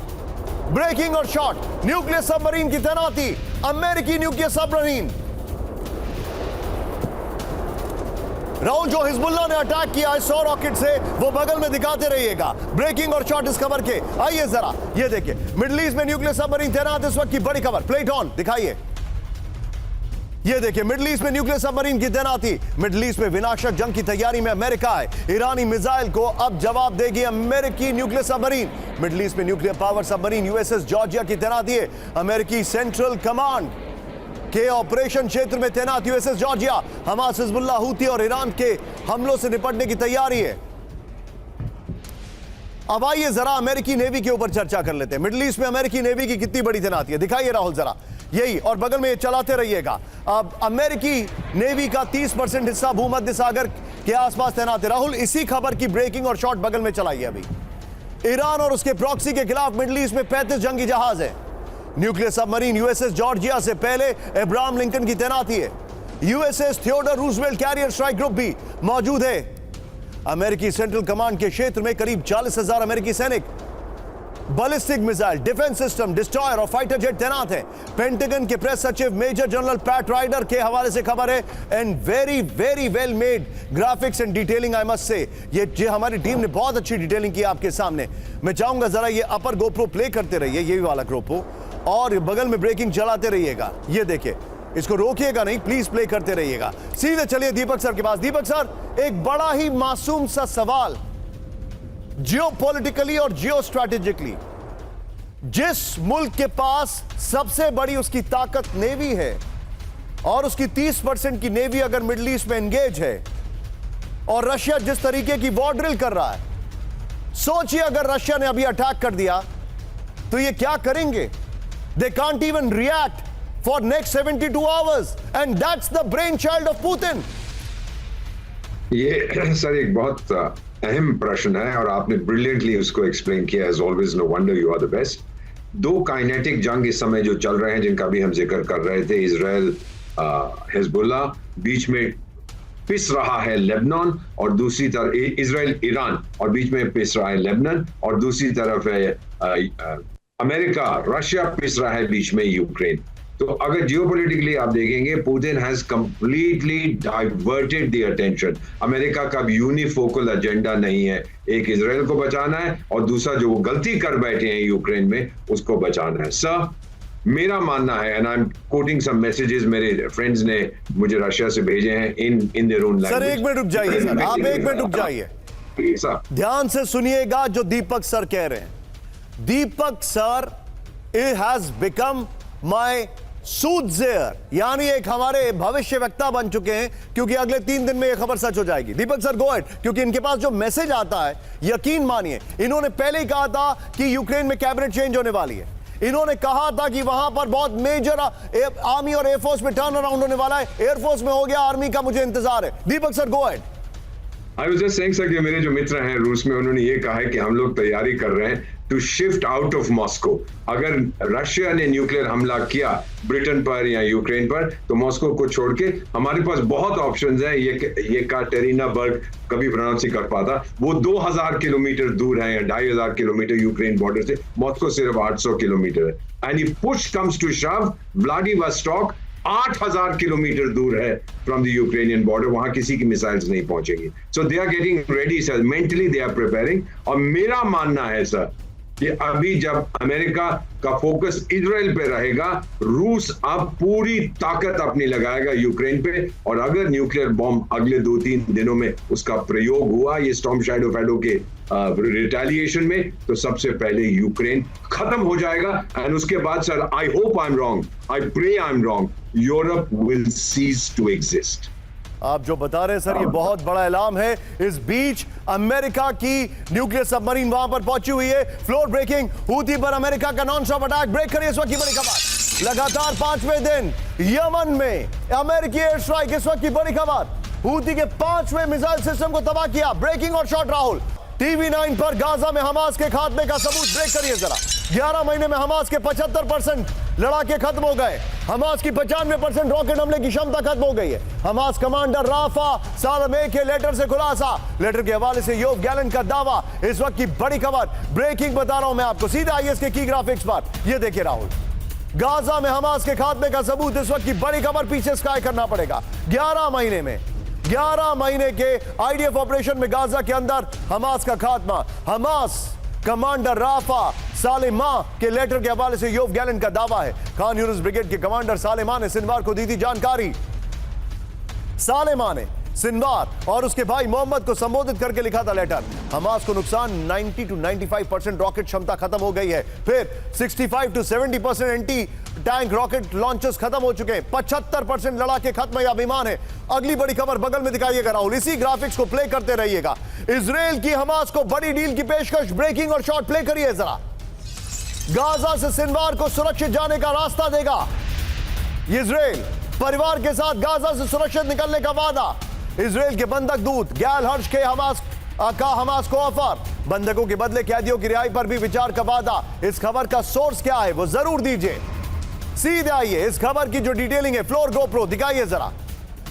ब्रेकिंग और शॉट, न्यूक्लियर सबमरीन की तैनाती, अमेरिकी न्यूक्लियर सबमरीन। राहुल, जो हिजबुल्लाह ने अटैक किया है 100 रॉकेट से, वो बगल में दिखाते रहिएगा। ब्रेकिंग और शॉट इस खबर के, आइए जरा, ये देखिए, मिडिल ईस्ट में न्यूक्लियर सबमरीन तैनात, इस वक्त की बड़ी खबर। प्लेट ऑन दिखाइए, ये देखिए, मिडिल ईस्ट में न्यूक्लियर सबमरीन की तैनाती। मिडिल ईस्ट में विनाशक जंग की तैयारी में अमेरिका है। ईरानी मिसाइल को अब जवाब देगी अमेरिकी न्यूक्लियर सबमरीन। मिडिल ईस्ट में nuclear power submarine USS Georgia की तैनाती है। अमेरिकी सेंट्रल कमांड के ऑपरेशन क्षेत्र में तैनात USS Georgia. Hamas, Hezbollah, Houthi और ईरान के हमलों से निपटने की तैयारी है। अब आइए जरा अमेरिकी नेवी के ऊपर चर्चा कर लेते हैं। मिडिल ईस्ट में अमेरिकी नेवी की कितनी बड़ी तैनाती है, दिखाइए राहुल जरा, यही, और बगल में ये चलाते रहिएगा। अब अमेरिकी नेवी का 30% हिस्सा भूमध्य सागर के आसपास तैनात है। राहुल, इसी खबर की ब्रेकिंग और शॉट बगल में चलाइए। अभी ईरान और उसके प्रॉक्सी के खिलाफ मिडिल ईस्ट में 35 जंगी जहाज है। न्यूक्लियर सबमरीन यूएसएस जॉर्जिया से पहले अब्राहम लिंकन की तैनाती है। USS Theodore Roosevelt carrier strike group भी मौजूद है। अमेरिकी सेंट्रल कमांड के क्षेत्र में करीब 40,000 अमेरिकी सैनिक, ballistic missile, defence system, destroyer और फाइटर जेट तैनात हैं। पेंटागन के प्रेस सचिव मेजर जनरल पैट राइडर के हवाले से खबर है, and very very well made graphics and detailing, I must say. ये हमारी टीम ने बहुत अच्छी डिटेलिंग की आपके सामने। मैं चाहूंगा जरा ये अपर गोप्रो प्ले करते रहिए, ये वाला गोप्रो, और बगल में ब्रेकिंग चलाते रहिएगा। ये देखिए, इसको रोकिएगा नहीं, प्लीज प्ले करते रहिएगा। सीधे चलिए दीपक सर के पास। दीपक सर, एक बड़ा ही मासूम सा सवाल, जियोपॉलिटिकली और जियो स्ट्रैटेजिकली, जिस मुल्क के पास सबसे बड़ी उसकी ताकत नेवी है और उसकी 30% की नेवी अगर मिडिल ईस्ट में एंगेज है और रशिया जिस तरीके की वॉर ड्रिल कर रहा है, सोचिए अगर रशिया ने अभी अटैक कर दिया तो ये क्या करेंगे? They can't even react for next 72 hours and that's the brain child of Putin. ये सर एक बहुत अहम प्रश्न है और आपने ब्रिलियंटली उसको एक्सप्लेन किया। As always, no wonder you are the best. दो काइनेटिक जंग इस समय जो चल रहे हैं, जिनका भी हम जिक्र कर रहे थे, इजराइल हिजबुल्लाह, बीच में पिस रहा है लेबनान, और दूसरी तरफ इजराइल ईरान, और बीच में पिस रहा है लेबनान, और दूसरी तरफ है अमेरिका, रशिया पिस रहा है बीच में यूक्रेन। तो अगर जियोपॉलिटिकली आप देखेंगे, Putin has completely diverted the attention. America का यूनिफोकल एजेंडा नहीं है, एक इजराइल को बचाना है और दूसरा जो वो गलती कर बैठे हैं यूक्रेन में उसको बचाना है। सर, मेरा मानना है, and I am quoting some messages मेरे फ्रेंड्स ने मुझे रशिया से भेजे हैं in their own language. Sir एक मिनट रुक जाइए, सर आप एक मिनट रुक जाइए, सर ध्यान से सुनिएगा जो दीपक सर कह रहे हैं। Deepak sir it has become my soldier, यानी एक हमारे भविष्यवक्ता बन चुके हैं, क्योंकि अगले 3 दिन में यह खबर सच हो जाएगी। दीपक सर गो अहेड, क्योंकि इनके पास जो मैसेज आता है, यकीन मानिए, इन्होंने पहले ही कहा था कि यूक्रेन में कैबिनेट चेंज होने वाली है। इन्होंने कहा था कि वहां पर बहुत मेजर आर्मी और एयरफोर्स में टर्न अराउंड होने वाला है। एयरफोर्स में हो गया, आर्मी का मुझे इंतजार है। Deepak sir go ahead. I was just saying sir कि मेरे जो मित्र हैं रूस में, उन्होंने ये कहा है कि हम लोग तैयारी कर रहे हैं to shift out of Moscow. अगर रशिया ने न्यूक्लियर हमला किया ब्रिटेन पर या यूक्रेन पर, तो मॉस्को को छोड़ के हमारे पास बहुत ऑप्शंस हैं। ये काटेरिनाबर्ग कभी प्रोनाउंस नहीं कर पाता, वो 2000 किलोमीटर दूर है या 2500 किलोमीटर यूक्रेन बॉर्डर से। मॉस्को सिर्फ 800 किलोमीटर है। And if push comes to shove, Vladivostok 8000 kilometre दूर है फ्रॉम द यूक्रेनियन बॉर्डर, वहां किसी की मिसाइल्स नहीं पहुंचेगी। So they are getting ready sir, mentally they are preparing. और मेरा मानना है सर कि अभी जब अमेरिका का फोकस इजराइल पे रहेगा, रूस अब पूरी ताकत अपनी लगाएगा यूक्रेन पे, और अगर न्यूक्लियर बॉम्ब अगले 2-3 दिनों में उसका प्रयोग हुआ ये स्टॉर्म शैडो के रिटेलिएशन में, तो सबसे पहले यूक्रेन खत्म हो जाएगा। एंड उसके बाद sir, I hope I am wrong, I pray I am wrong, Europe will cease to exist. आप जो बता रहे हैं सर, ये बहुत बड़ा ऐलान है। इस बीच अमेरिका की न्यूक्लियर सबमरीन वहां पर पहुंची हुई है। फ्लोर ब्रेकिंग, हूथी पर अमेरिका का नॉन स्टॉप अटैक। ब्रेक करिए इस वक्त की बड़ी खबर। लगातार 5वें दिन यमन में अमेरिकी एयर स्ट्राइक। इस वक्त की बड़ी खबर, हूथी के 5वें मिसाइल सिस्टम को तबाह किया। ब्रेकिंग और शॉट राहुल। टीवी 9 पर गाजा में हमास के खात्मे का सबूत। ब्रेक करिए जरा। 11 महीने में हमास के 75% लड़ाके खत्म हो गए। हमास की 95% रॉकेट हमले की क्षमता खत्म हो गई है। हमास कमांडर राफा सालमे के लेटर से खुलासा। लेटर के हवाले से योव गैलेंट का दावा। इस वक्त की बड़ी खबर, ब्रेकिंग बता रहा हूं मैं आपको। सीधा आईएस के की ग्राफिक्स पर ये देखिए राहुल, गाजा में हमास के खात्मे का सबूत। इस वक्त की बड़ी खबर, पीछे स्काई करना पड़ेगा। 11 महीने के आईडीएफ ऑपरेशन में गाजा के अंदर हमास का खात्मा। हमास कमांडर राफा सालेमा के लेटर के हवाले से योव गैलेंट का दावा है। खान यूनिस ब्रिगेड के कमांडर सालेमा ने सिनवार को दी थी जानकारी। सालेमा ने सिनवार और उसके भाई मोहम्मद को संबोधित करके लिखा था लेटर। हमास को नुकसान 90 to 95% रॉकेट क्षमता खत्म हो गई है। फिर 65 to 70% anti tank rocket launchers खत्म हो चुके हैं। 75% लड़ाके खत्म या विमान है। अगली बड़ी खबर बगल में दिखाइएगा राहुल, इसी ग्राफिक्स को प्ले करते रहिएगा। इजराइल की हमास को बड़ी डील की पेशकश। ब्रेकिंग और शॉट प्ले करिए जरा। गाजा से सिनवार को सुरक्षित जाने का रास्ता देगा इजराइल। परिवार के साथ गाजा से सुरक्षित निकलने का वादा। इजराइल के बंधक दूत गैल हर्ष के हमास को ऑफर। बंधकों के बदले कैदियों की रिहाई पर भी विचार का वादा। इस खबर का सोर्स क्या है वो जरूर दीजिए। सीधे आइए, इस खबर की जो डिटेलिंग है, फ्लोर गोप्रो दिखाइए जरा।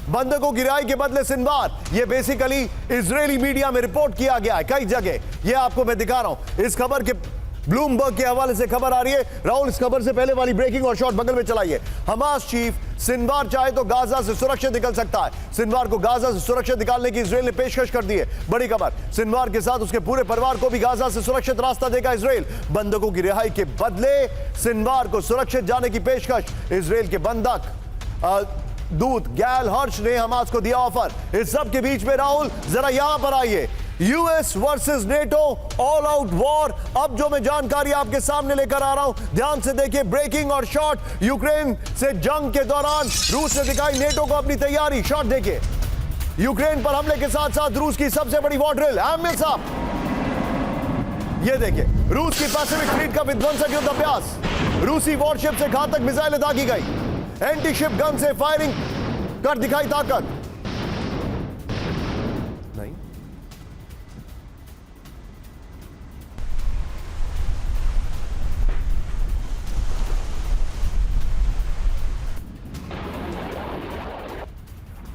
बंधकों की रिहाई के बदले सिनवार, ये बेसिकली इजरायली मीडिया में रिपोर्ट किया गया है कई जगह। ये आपको मैं दिखा रहा हूं। इस खबर के ब्लूमबर्ग के हवाले से खबर आ रही है। राहुल, इस खबर से पहले वाली ब्रेकिंग और शॉट बगल में चलाइए। हमास चीफ, सिनवार चाहे तो गाजा से सुरक्षित निकल सकता है। सिनवार को गाजा से सुरक्षित निकालने की इजराइल ने पेशकश कर दी है। बड़ी खबर, सिनवार के साथ उसके पूरे परिवार को भी गाजा से सुरक्षित रास्ता देगा इजराइल। बंधकों की रिहाई के बदले सिनवार को सुरक्षित जाने की पेशकश। इजराइल के बंधक दूत गैल हर्ष ने हमास को दिया ऑफर। इस सब के बीच में राहुल जरा यहां पर आइए। US versus NATO all out war, अब जो मैं जानकारी आपके सामने लेकर आ रहा हूं, ध्यान से देखिए। ब्रेकिंग और शॉट यूक्रेन से जंग के दौरान रूस ने दिखाई नेटो को अपनी तैयारी। शॉट देखिए, यूक्रेन पर हमले के साथ साथ रूस की सबसे बड़ी वॉर ड्रिल। आमिर साहब ये देखिए, रूस की पैसिफिक फ्लीट का विध्वंसक युद्ध अभ्यास। रूसी वॉरशिप से घातक मिसाइलें दागी गई, एंटी शिप गन से फायरिंग कर दिखाई ताकत। नहीं,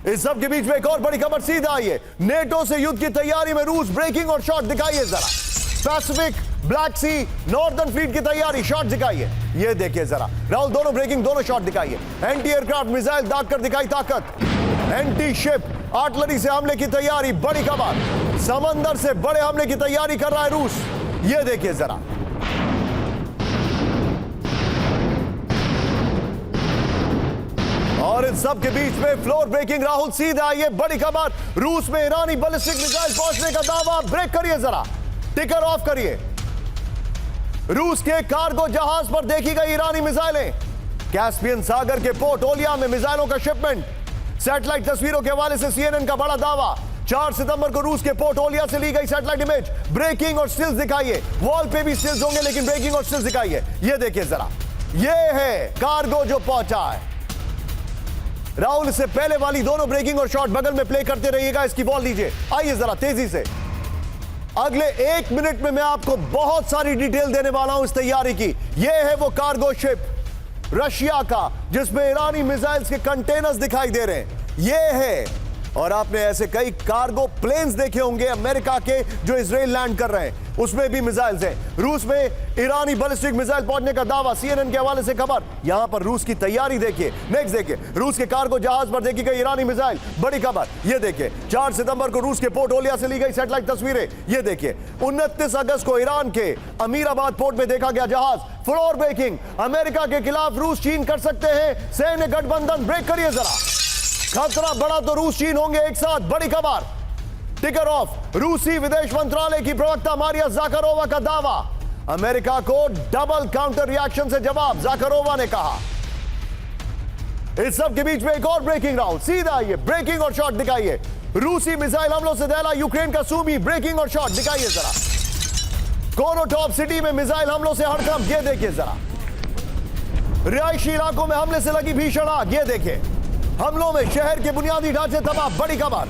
इस सब के बीच में एक और बड़ी खबर सीधा आई है। नेटो से युद्ध की तैयारी में रूस। ब्रेकिंग और शॉट दिखाइए जरा। पैसिफिक, ब्लैक सी, नॉर्दर्न फ्लीट की तैयारी। शॉट दिखाइए, ये देखिए जरा राहुल, दोनों ब्रेकिंग, दोनों शॉट दिखाइए। एंटी एयरक्राफ्ट मिसाइल दाग कर दिखाई ताकत। एंटी शिप आर्टिलरी से हमले की तैयारी। बड़ी खबर, समंदर से बड़े हमले की तैयारी कर रहा है रूस। ये देखिए जरा, और इन सब के बीच में फ्लोर ब्रेकिंग राहुल सीधा आइए। बड़ी खबर, रूस में ईरानी बैलिस्टिक मिसाइल पहुंचने का दावा। ब्रेक करिए जरा, टिकर ऑफ करिए। रूस के कार्गो जहाज पर देखी गई ईरानी मिसाइलें। कैस्पियन सागर के पोर्ट ओलिया में मिसाइलों का शिपमेंट। सैटेलाइट तस्वीरों के हवाले से सीएनएन का बड़ा दावा। 4 सितंबर को रूस के पोर्ट ओलिया से ली गई सैटेलाइट इमेज। ब्रेकिंग और स्टिल्स दिखाइए। वॉल पे भी स्टिल्स होंगे, लेकिन ब्रेकिंग और स्टिल्स दिखाइए। ये देखिए जरा, ये है कार्गो जो पहुंचा है। राहुल, इससे पहले वाली दोनों ब्रेकिंग और शॉट बगल में प्ले करते रहिएगा। इसकी वॉल लीजिए, आइए जरा तेजी से। अगले 1 मिनट में मैं आपको बहुत सारी डिटेल देने वाला हूं इस तैयारी की। यह है वो कार्गो शिप रशिया का, जिसमें ईरानी मिसाइल्स के कंटेनर्स दिखाई दे रहे हैं। यह है, और आपने ऐसे कई कार्गो प्लेन्स देखे होंगे अमेरिका के जो इजराइल लैंड कर रहे हैं, उसमें भी मिसाइल्स हैं। रूस में ईरानी बैलिस्टिक मिसाइल पहुंचने का दावा। सीएनएन के हवाले से खबर। यहां पर रूस की तैयारी देखिए। नेक्स्ट देखिए, रूस के कार्गो जहाज पर देखी गई ईरानी मिसाइल। बड़ी खबर, ये देखिए 4 सितंबर को रूस के पोर्ट ओलिया से ली गई सैटेलाइट तस्वीरें। ये देखिए 29 अगस्त को ईरान के अमीराबाद पोर्ट में देखा गया जहाज। फ्लोर ब्रेकिंग, अमेरिका के खिलाफ रूस चीन कर सकते हैं सैन्य गठबंधन। ब्रेक करिए जरा, खतरा बड़ा तो रूस चीन होंगे एक साथ। बड़ी खबर, टिकर ऑफ। रूसी विदेश मंत्रालय की प्रवक्ता मारिया जाकारोवा का दावा। अमेरिका को डबल काउंटर रिएक्शन से जवाब, जाकारोवा ने कहा। इस सब के बीच में एक और ब्रेकिंग राउंड सीधा आइए। ब्रेकिंग और शॉट दिखाइए। रूसी मिसाइल हमलों से दहला यूक्रेन का सूमी। ब्रेकिंग और शॉट दिखाइए जरा। कोनोटॉप सिटी में मिसाइल हमलों से हड़कंप। ये देखिए जरा, रिहायशी इलाकों में हमले से लगी भीषण आग। ये देखिए, हमलों में शहर के बुनियादी ढांचे तबाह। बड़ी खबर,